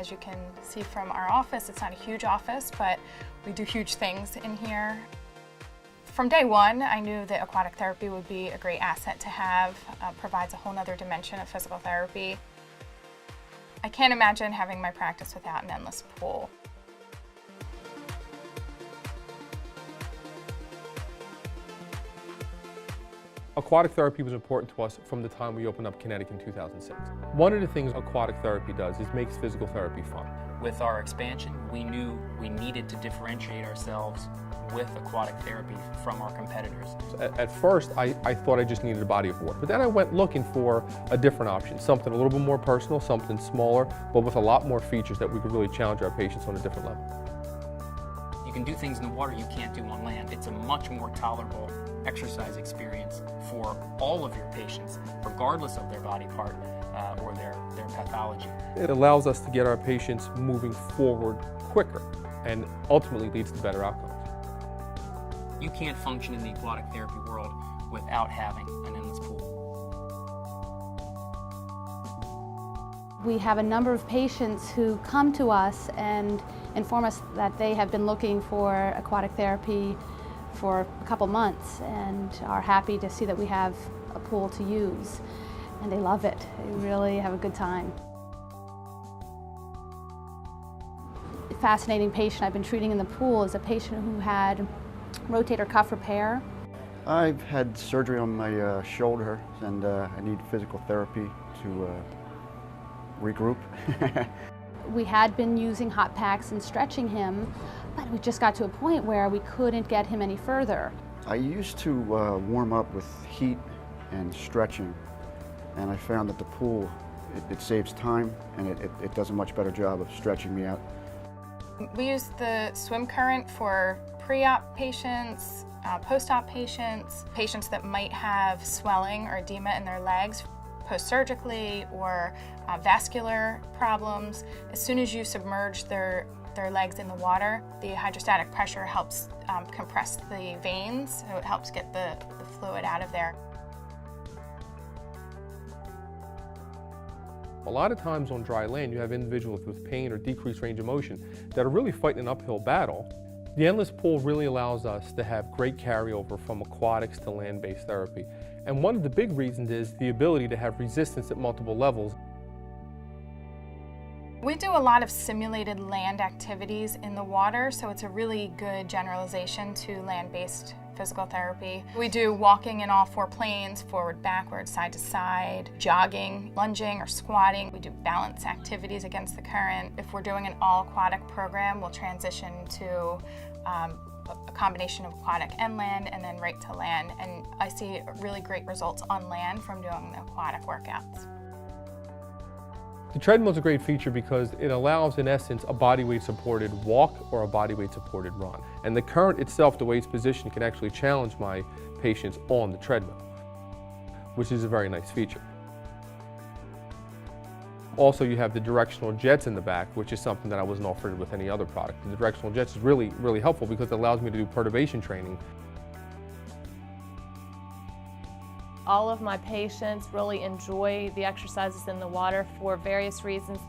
As you can see from our office, it's not a huge office, but we do huge things in here. From day one, I knew that aquatic therapy would be a great asset to have. Provides a whole nother dimension of physical therapy. I can't imagine having my practice without an endless pool. Aquatic therapy was important to us from the time we opened up Kinetic in 2006. One of the things aquatic therapy does is makes physical therapy fun. With our expansion, we knew we needed to differentiate ourselves with aquatic therapy from our competitors. At first, I thought I just needed a body of water, but then I went looking for a different option, something a little bit more personal, something smaller, but with a lot more features that we could really challenge our patients on a different level. You can do things in the water you can't do on land. It's a much more tolerable exercise experience for all of your patients, regardless of their body part or their pathology. It allows us to get our patients moving forward quicker and ultimately leads to better outcomes. You can't function in the aquatic therapy world without having an endless pool. We have a number of patients who come to us and inform us that they have been looking for aquatic therapy for a couple months and are happy to see that we have a pool to use. And they love it. They really have a good time. A fascinating patient I've been treating in the pool is a patient who had rotator cuff repair. I've had surgery on my shoulder and I need physical therapy to regroup. We had been using hot packs and stretching him, but we just got to a point where we couldn't get him any further. I used to warm up with heat and stretching, and I found that the pool, it saves time and it does a much better job of stretching me out. We use the swim current for pre-op patients, post-op patients, patients that might have swelling or edema in their legs, post-surgically or vascular problems. As soon as you submerge their legs in the water, the hydrostatic pressure helps compress the veins, so it helps get the fluid out of there. A lot of times on dry land, you have individuals with pain or decreased range of motion that are really fighting an uphill battle. The endless pool really allows us to have great carryover from aquatics to land-based therapy. And one of the big reasons is the ability to have resistance at multiple levels. We do a lot of simulated land activities in the water, so it's a really good generalization to land-based physical therapy. We do walking in all four planes, forward, backward, side to side, jogging, lunging, or squatting. We do balance activities against the current. If we're doing an all-aquatic program, we'll transition to a combination of aquatic and land, and then right to land. And I see really great results on land from doing the aquatic workouts. The treadmill is a great feature because it allows, in essence, a body weight supported walk or a body weight supported run. And the current itself, the way it's positioned, can actually challenge my patients on the treadmill, which is a very nice feature. Also, you have the directional jets in the back, which is something that I wasn't offered with any other product. The directional jets is really, really helpful because it allows me to do perturbation training. All of my patients really enjoy the exercises in the water for various reasons.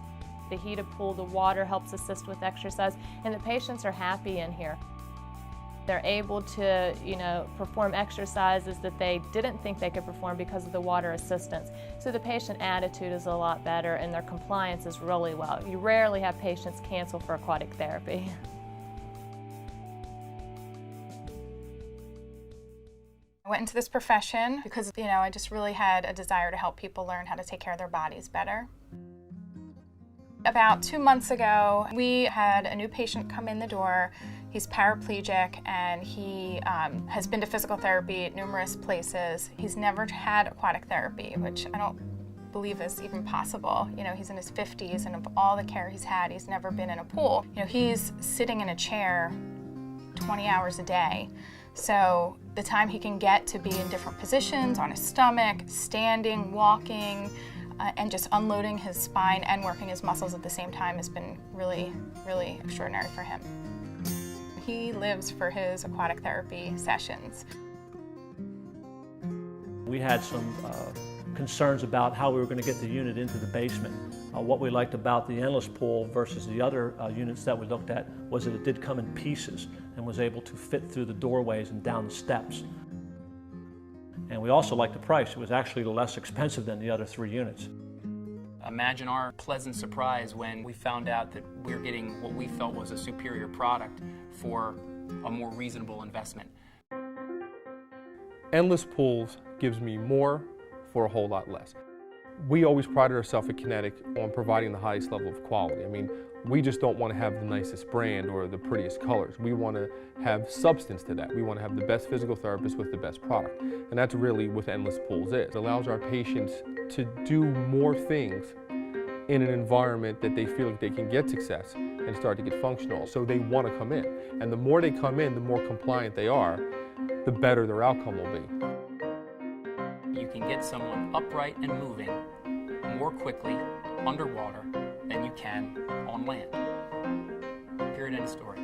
The heated pool, the water helps assist with exercise, and the patients are happy in here. They're able to, perform exercises that they didn't think they could perform because of the water assistance. So the patient attitude is a lot better and their compliance is really well. You rarely have patients cancel for aquatic therapy. I went into this profession because, I just really had a desire to help people learn how to take care of their bodies better. About 2 months ago, we had a new patient come in the door. He's paraplegic and he has been to physical therapy at numerous places. He's never had aquatic therapy, which I don't believe is even possible. He's in his 50s and of all the care he's had, he's never been in a pool. He's sitting in a chair 20 hours a day. So the time he can get to be in different positions, on his stomach, standing, walking, and just unloading his spine and working his muscles at the same time has been really, really extraordinary for him. He lives for his aquatic therapy sessions. We had some concerns about how we were going to get the unit into the basement. What we liked about the endless pool versus the other units that we looked at was that it did come in pieces and was able to fit through the doorways and down the steps. And we also liked the price. It was actually less expensive than the other 3 units. Imagine our pleasant surprise when we found out that we were getting what we felt was a superior product for a more reasonable investment. Endless pools gives me more for a whole lot less. We always prided ourselves at Kinetic on providing the highest level of quality. I mean, we just don't want to have the nicest brand or the prettiest colors. We want to have substance to that. We want to have the best physical therapist with the best product. And that's really what Endless Pools is. It allows our patients to do more things in an environment that they feel like they can get success and start to get functional. So they want to come in. And the more they come in, the more compliant they are, the better their outcome will be. You can get someone upright and moving more quickly underwater than you can on land. Period, end of story.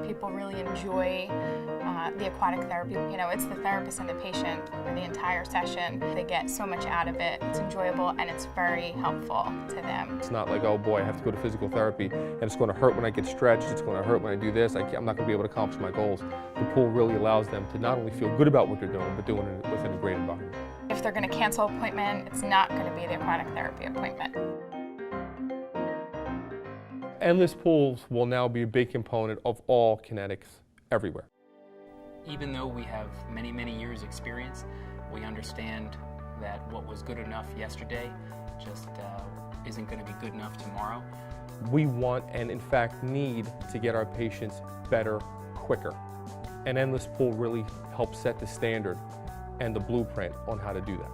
People really enjoy the aquatic therapy. You know, it's the therapist and the patient for the entire session. They get so much out of it. It's enjoyable and it's very helpful to them. It's not like, oh boy, I have to go to physical therapy and it's going to hurt when I get stretched, it's going to hurt when I do this, I'm not going to be able to accomplish my goals. The pool really allows them to not only feel good about what they're doing, but doing it within a great environment. If they're going to cancel an appointment, it's not going to be the aquatic therapy appointment. Endless pools will now be a big component of all Kinetics everywhere. Even though we have many, many years experience, we understand that what was good enough yesterday just isn't going to be good enough tomorrow. We want and in fact need to get our patients better quicker. And Endless Pool really helps set the standard and the blueprint on how to do that.